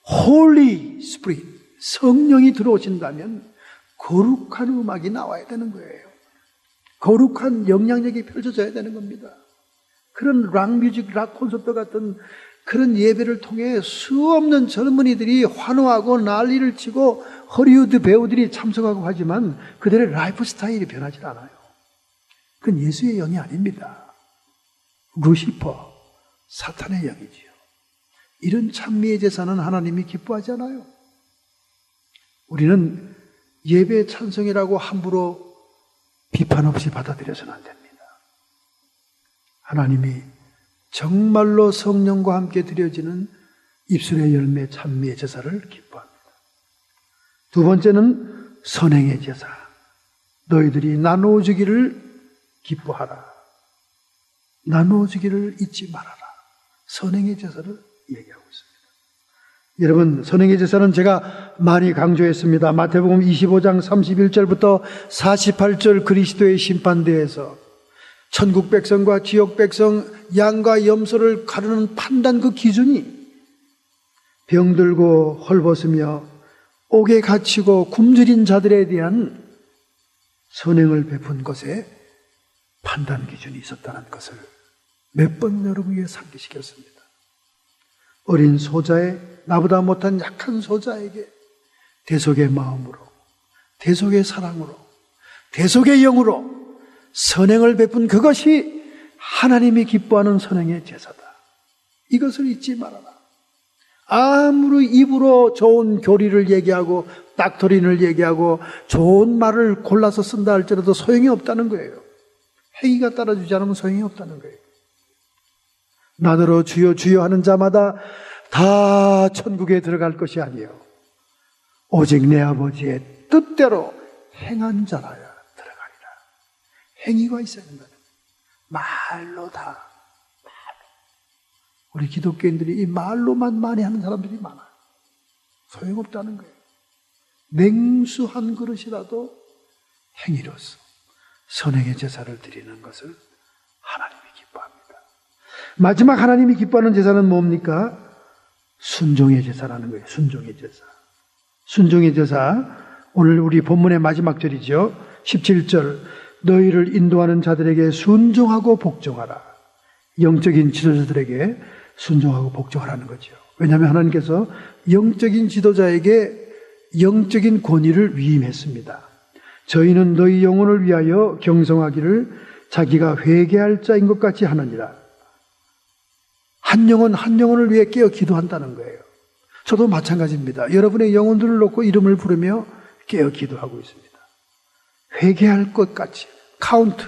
홀리 스피릿, 성령이 들어오신다면 거룩한 음악이 나와야 되는 거예요. 거룩한 영향력이 펼쳐져야 되는 겁니다. 그런 락뮤직, 락 콘서트 같은 그런 예배를 통해 수없는 젊은이들이 환호하고 난리를 치고 헐리우드 배우들이 참석하고 하지만 그들의 라이프 스타일이 변하지 않아요. 그건 예수의 영이 아닙니다. 루시퍼, 사탄의 영이지요. 이런 찬미의 제사는 하나님이 기뻐하지 않아요. 우리는 예배 찬송이라고 함부로 비판 없이 받아들여서는 안 됩니다. 하나님이 정말로 성령과 함께 드려지는 입술의 열매 찬미의 제사를 기뻐합니다. 두 번째는 선행의 제사. 너희들이 나누어주기를 기뻐하라. 나누어주기를 잊지 말아라. 선행의 제사를 얘기하고 있습니다. 여러분, 선행의 제사는 제가 많이 강조했습니다. 마태복음 25장 31절부터 48절 그리스도의 심판대에서 천국 백성과 지옥 백성, 양과 염소를 가르는 판단 그 기준이 병들고 헐벗으며 옥에 갇히고 굶주린 자들에 대한 선행을 베푼 것에 판단 기준이 있었다는 것을 몇 번 여러분에게 상기시켰습니다. 어린 소자의, 나보다 못한 약한 소자에게 대속의 마음으로, 대속의 사랑으로, 대속의 영으로 선행을 베푼 그것이 하나님이 기뻐하는 선행의 제사다. 이것을 잊지 말아라. 아무리 입으로 좋은 교리를 얘기하고 닥터린을 얘기하고 좋은 말을 골라서 쓴다 할지라도 소용이 없다는 거예요. 행위가 따라주지 않으면 소용이 없다는 거예요. 나더러 주여 주여 하는 자마다 다 천국에 들어갈 것이 아니요 오직 내 아버지의 뜻대로 행한 자라야 들어가리라. 행위가 있어야 된다. 말로 다, 말로. 우리 기독교인들이 이 말로만 많이 하는 사람들이 많아요. 소용없다는 거예요. 냉수 한 그릇이라도 행위로서 선행의 제사를 드리는 것을 하나님이 기뻐합니다. 마지막 하나님이 기뻐하는 제사는 뭡니까? 순종의 제사라는 거예요. 순종의 제사. 순종의 제사, 오늘 우리 본문의 마지막 절이죠. 17절, 너희를 인도하는 자들에게 순종하고 복종하라. 영적인 지도자들에게 순종하고 복종하라는 거죠. 왜냐하면 하나님께서 영적인 지도자에게 영적인 권위를 위임했습니다. 저희는 너희 영혼을 위하여 경성하기를 자기가 회개할 자인 것 같이 하느니라. 한 영혼 한 영혼을 위해 깨어 기도한다는 거예요. 저도 마찬가지입니다. 여러분의 영혼들을 놓고 이름을 부르며 깨어 기도하고 있습니다. 회개할 것 같이 카운트,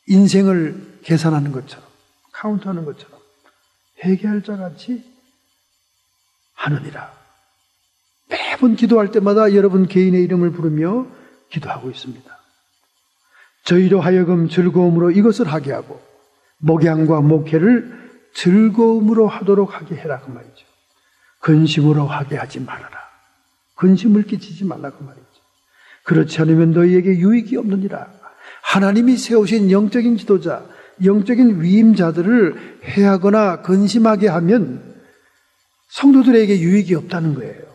인생을 계산하는 것처럼, 카운트하는 것처럼 회개할 자 같이 하느니라. 매번 기도할 때마다 여러분 개인의 이름을 부르며 기도하고 있습니다. 저희로 하여금 즐거움으로 이것을 하게 하고 목양과 목회를 즐거움으로 하도록 하게 해라 그 말이죠. 근심으로 하게 하지 말아라. 근심을 끼치지 말라 그 말이죠. 그렇지 않으면 너희에게 유익이 없느니라. 하나님이 세우신 영적인 지도자, 영적인 위임자들을 해하거나 근심하게 하면 성도들에게 유익이 없다는 거예요.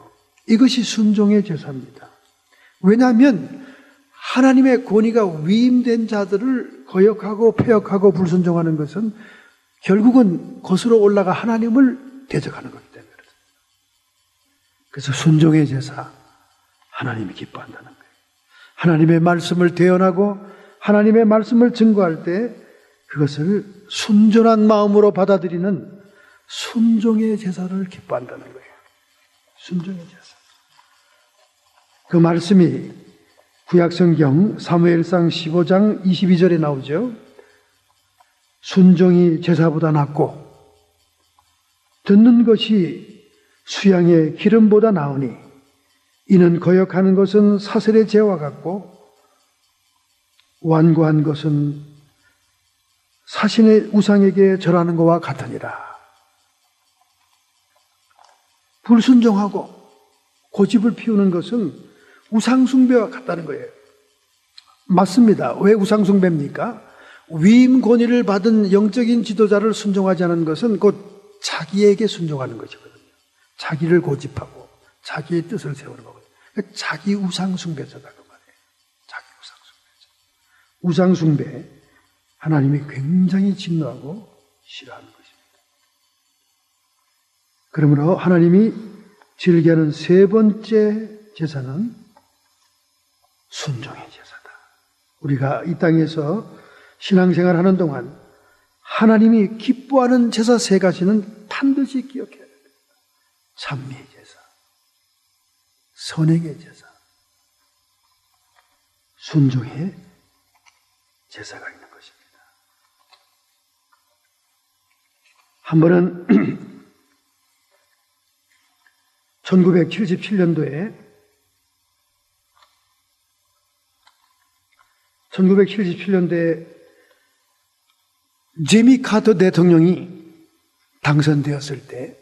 이것이 순종의 제사입니다. 왜냐하면 하나님의 권위가 위임된 자들을 거역하고 폐역하고 불순종하는 것은 결국은 거슬러 올라가 하나님을 대적하는 거기 때문에 그렇습니다. 그래서 순종의 제사, 하나님이 기뻐한다는 거예요. 하나님의 말씀을 대언하고 하나님의 말씀을 증거할 때 그것을 순전한 마음으로 받아들이는 순종의 제사를 기뻐한다는 거예요. 순종의 제사. 그 말씀이 구약성경 사무엘상 15장 22절에 나오죠. 순종이 제사보다 낫고 듣는 것이 수양의 기름보다 나으니 이는 거역하는 것은 사슬의 죄와 같고 완고한 것은 사신의 우상에게 절하는 것과 같으니라. 불순종하고 고집을 피우는 것은 우상숭배와 같다는 거예요. 맞습니다. 왜 우상숭배입니까? 위임 권위를 받은 영적인 지도자를 순종하지 않은 것은 곧 자기에게 순종하는 것이거든요. 자기를 고집하고 자기의 뜻을 세우는 거거든요. 자기 우상숭배자다 그 말이에요. 자기 우상숭배자. 우상숭배, 하나님이 굉장히 진노하고 싫어하는 것입니다. 그러므로 하나님이 즐겨하는 세 번째 제사는 순종의 제사다. 우리가 이 땅에서 신앙생활 하는 동안 하나님이 기뻐하는 제사 세 가지는 반드시 기억해야 됩니다. 찬미의 제사, 선행의 제사, 순종의 제사가 있는 것입니다. 한 번은 1977년도에 지미 카터 대통령이 당선되었을 때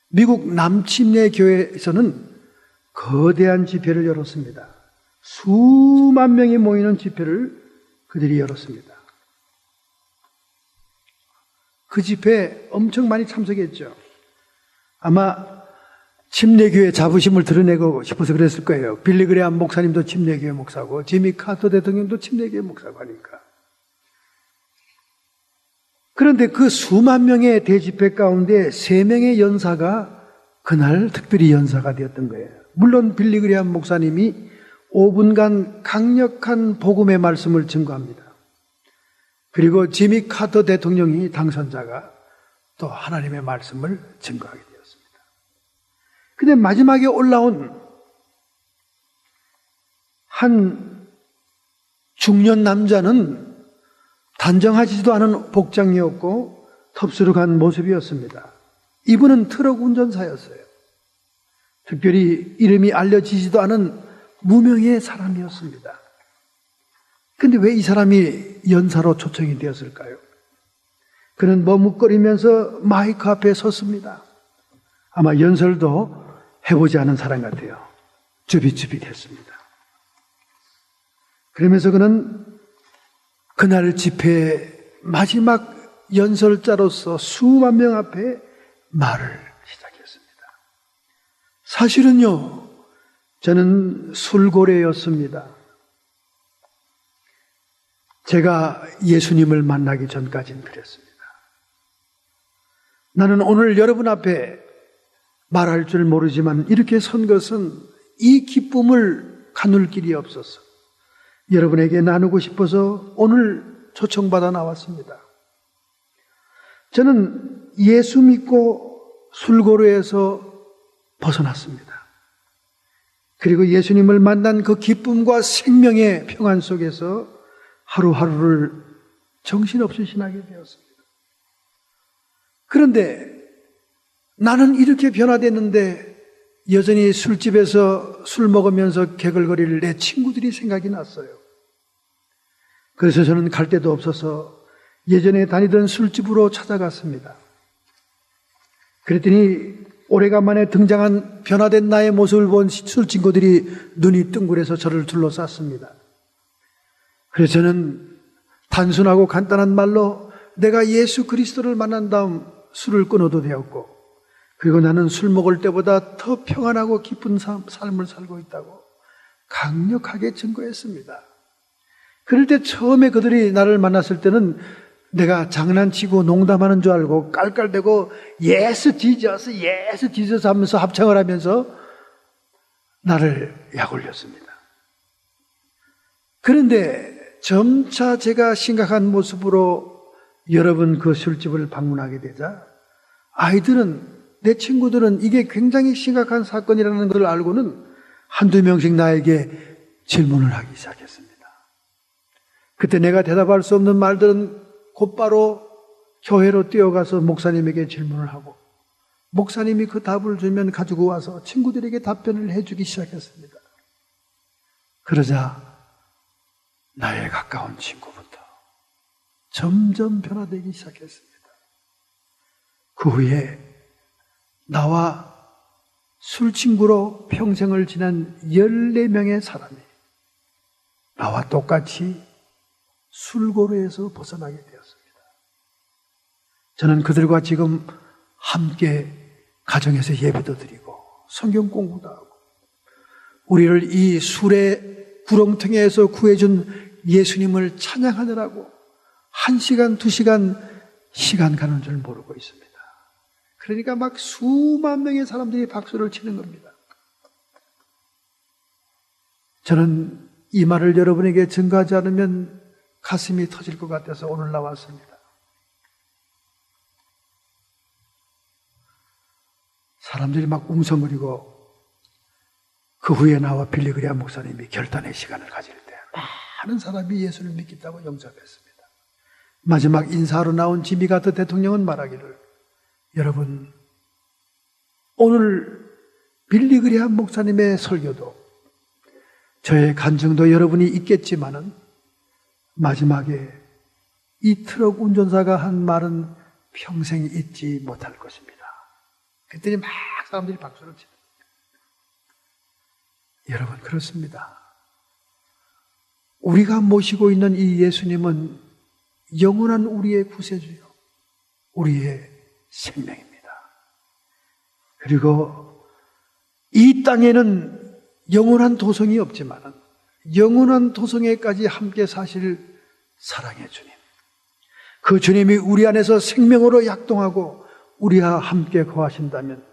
미국 남침례 교회에서는 거대한 집회를 열었습니다. 수만 명이 모이는 집회를 그들이 열었습니다. 그 집회에 엄청 많이 참석했죠. 아마 침례교회 자부심을 드러내고 싶어서 그랬을 거예요. 빌리 그레함 목사님도 침례교회 목사고 지미 카터 대통령도 침례교회 목사고 하니까. 그런데 그 수만 명의 대집회 가운데 3명의 연사가 그날 특별히 연사가 되었던 거예요. 물론 빌리 그레함 목사님이 5분간 강력한 복음의 말씀을 증거합니다. 그리고 지미 카터 대통령이 당선자가 또 하나님의 말씀을 증거하게 되었습니다. 근데 마지막에 올라온 한 중년 남자는 단정하지도 않은 복장이었고 텁스룩한 모습이었습니다. 이분은 트럭 운전사였어요. 특별히 이름이 알려지지도 않은 무명의 사람이었습니다. 근데 왜 이 사람이 연사로 초청이 되었을까요? 그는 머뭇거리면서 마이크 앞에 섰습니다. 아마 연설도 해보지 않은 사람 같아요. 쭈빗쭈빗했습니다. 그러면서 그는 그날 집회의 마지막 연설자로서 수만 명 앞에 말을 시작했습니다. 사실은요, 저는 술고래였습니다. 제가 예수님을 만나기 전까지는 그랬습니다. 나는 오늘 여러분 앞에 말할 줄 모르지만 이렇게 선 것은 이 기쁨을 가눌 길이 없어서 여러분에게 나누고 싶어서 오늘 초청받아 나왔습니다. 저는 예수 믿고 술고래에서 벗어났습니다. 그리고 예수님을 만난 그 기쁨과 생명의 평안 속에서 하루하루를 정신없이 신하게 되었습니다. 그런데 나는 이렇게 변화됐는데 여전히 술집에서 술 먹으면서 개걸거릴 내 친구들이 생각이 났어요. 그래서 저는 갈 데도 없어서 예전에 다니던 술집으로 찾아갔습니다. 그랬더니 오래간만에 등장한 변화된 나의 모습을 본 술친구들이 눈이 뜬굴해서 저를 둘러쌌습니다. 그래서 저는 단순하고 간단한 말로 내가 예수 그리스도를 만난 다음 술을 끊어도 되었고, 그리고 나는 술 먹을 때보다 더 평안하고 기쁜 삶을 살고 있다고 강력하게 증거했습니다. 그럴 때 처음에 그들이 나를 만났을 때는 내가 장난치고 농담하는 줄 알고 깔깔대고 예수 지저스 하면서 합창을 하면서 나를 약올렸습니다. 그런데 점차 제가 심각한 모습으로 여러분 그 술집을 방문하게 되자 내 친구들은 이게 굉장히 심각한 사건이라는 걸 알고는 한두 명씩 나에게 질문을 하기 시작했습니다. 그때 내가 대답할 수 없는 말들은 곧바로 교회로 뛰어가서 목사님에게 질문을 하고, 목사님이 그 답을 주면 가지고 와서 친구들에게 답변을 해주기 시작했습니다. 그러자 나의 가까운 친구부터 점점 변화되기 시작했습니다. 그 후에 나와 술친구로 평생을 지난 14명의 사람이 나와 똑같이 술고루에서 벗어나게 되었습니다. 저는 그들과 지금 함께 가정에서 예배도 드리고 성경 공부도 하고, 우리를 이 술의 구렁텅이에서 구해준 예수님을 찬양하느라고 1시간, 2시간 시간 가는 줄 모르고 있습니다. 그러니까 막 수만 명의 사람들이 박수를 치는 겁니다. 저는 이 말을 여러분에게 증거하지 않으면 가슴이 터질 것 같아서 오늘 나왔습니다. 사람들이 막 웅성거리고, 그 후에 나와 빌리그리암 목사님이 결단의 시간을 가질 때 많은 사람이 예수를 믿겠다고 영접했습니다. 마지막 인사하러 나온 지미 가터 대통령은 말하기를, 여러분, 오늘 빌리그리암 목사님의 설교도 저의 간증도 여러분이 있겠지만은 마지막에 이 트럭 운전사가 한 말은 평생 잊지 못할 것입니다. 그랬더니 막 사람들이 박수를 치는 거예요. 여러분, 그렇습니다. 우리가 모시고 있는 이 예수님은 영원한 우리의 구세주요, 우리의 생명입니다. 그리고 이 땅에는 영원한 도성이 없지만 영원한 도성에까지 함께 사실 사랑의 주님, 그 주님이 우리 안에서 생명으로 약동하고 우리와 함께 거하신다면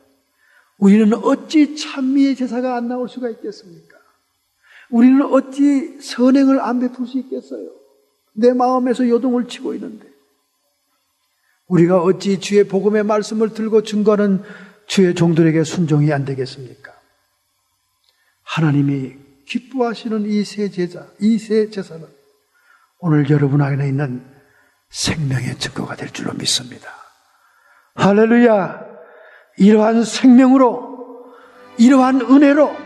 우리는 어찌 찬미의 제사가 안 나올 수가 있겠습니까? 우리는 어찌 선행을 안 베풀 수 있겠어요? 내 마음에서 요동을 치고 있는데 우리가 어찌 주의 복음의 말씀을 들고 증거하는 주의 종들에게 순종이 안 되겠습니까? 하나님이 기뻐하시는 이 새 제사는 오늘 여러분 안에 있는 생명의 증거가 될 줄로 믿습니다. 할렐루야! 이러한 생명으로, 이러한 은혜로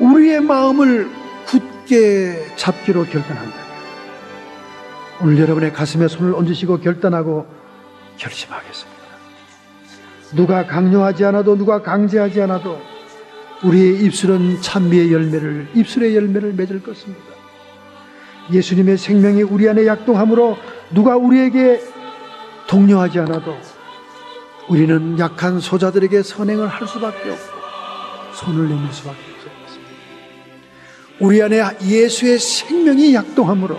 우리의 마음을 굳게 잡기로 결단한다. 오늘 여러분의 가슴에 손을 얹으시고 결단하고 결심하겠습니다. 누가 강요하지 않아도, 누가 강제하지 않아도 우리의 입술은 찬미의 입술의 열매를 맺을 것입니다. 예수님의 생명이 우리 안에 약동함으로 누가 우리에게 독려하지 않아도 우리는 약한 소자들에게 선행을 할 수밖에 없고 손을 내밀 수밖에 없습니다. 우리 안에 예수의 생명이 약동함으로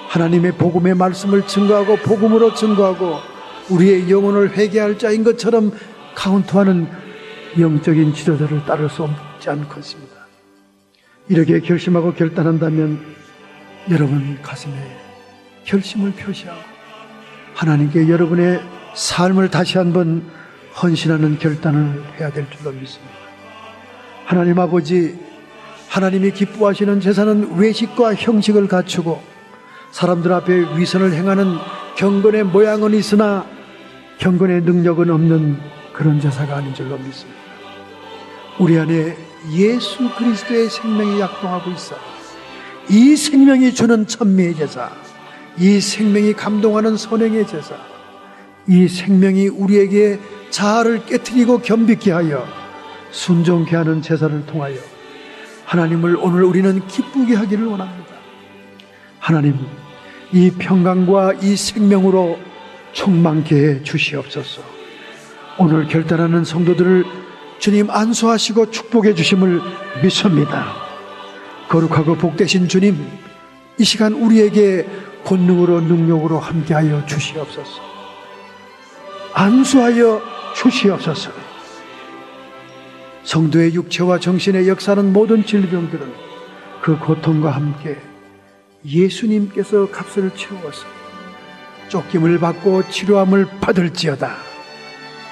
하나님의 복음의 말씀을 증거하고 복음으로 증거하고 우리의 영혼을 회개할 자인 것처럼 카운트하는 영적인 지도자를 따를 수 없지 않겠습니다. 이렇게 결심하고 결단한다면 여러분 가슴에 결심을 표시하고 하나님께 여러분의 삶을 다시 한번 헌신하는 결단을 해야 될 줄로 믿습니다. 하나님 아버지, 하나님이 기뻐하시는 제사는 외식과 형식을 갖추고 사람들 앞에 위선을 행하는 경건의 모양은 있으나 경건의 능력은 없는 그런 제사가 아닌 줄로 믿습니다. 우리 안에 예수 그리스도의 생명이 약동하고 있어 이 생명이 주는 천미의 제사, 이 생명이 감동하는 선행의 제사, 이 생명이 우리에게 자아를 깨트리고 겸비케 하여 순종케 하는 제사를 통하여 하나님을 오늘 우리는 기쁘게 하기를 원합니다. 하나님, 이 평강과 이 생명으로 충만케 해 주시옵소서. 오늘 결단하는 성도들을 주님 안수하시고 축복해 주심을 믿습니다. 거룩하고 복되신 주님, 이 시간 우리에게 권능으로 능력으로 함께하여 주시옵소서. 안수하여 주시옵소서. 성도의 육체와 정신의 역사는 모든 질병들은 그 고통과 함께 예수님께서 값을 채워서 쫓김을 받고 치료함을 받을지어다.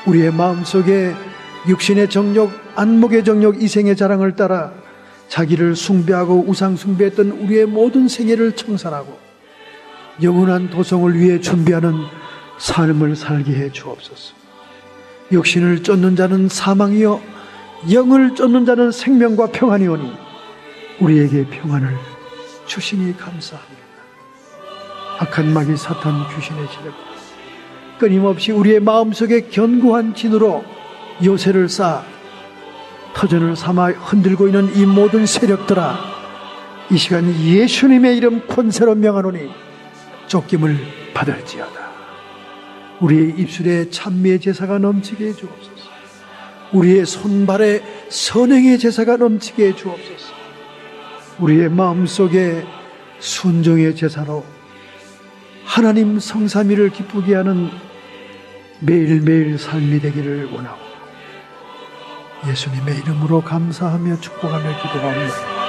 우리의 마음속에 육신의 정욕, 안목의 정욕, 이생의 자랑을 따라 자기를 숭배하고 우상 숭배했던 우리의 모든 생애를 청산하고 영원한 도성을 위해 준비하는 삶을 살게 해 주옵소서. 육신을 쫓는 자는 사망이요 영을 쫓는 자는 생명과 평안이 오니 우리에게 평안을 주시니 감사합니다. 악한 마귀 사탄 귀신의 지력 끊임없이 우리의 마음속에 견고한 진으로 요새를 쌓아 터전을 삼아 흔들고 있는 이 모든 세력들아, 이 시간 예수님의 이름 권세로 명하노니 쫓김을 받을지어다. 우리의 입술에 찬미의 제사가 넘치게 해 주옵소서. 우리의 손발에 선행의 제사가 넘치게 해 주옵소서. 우리의 마음속에 순종의 제사로 하나님 성삼위를 기쁘게 하는 매일매일 삶이 되기를 원하고 예수님의 이름으로 감사하며 축복하며 기도합니다.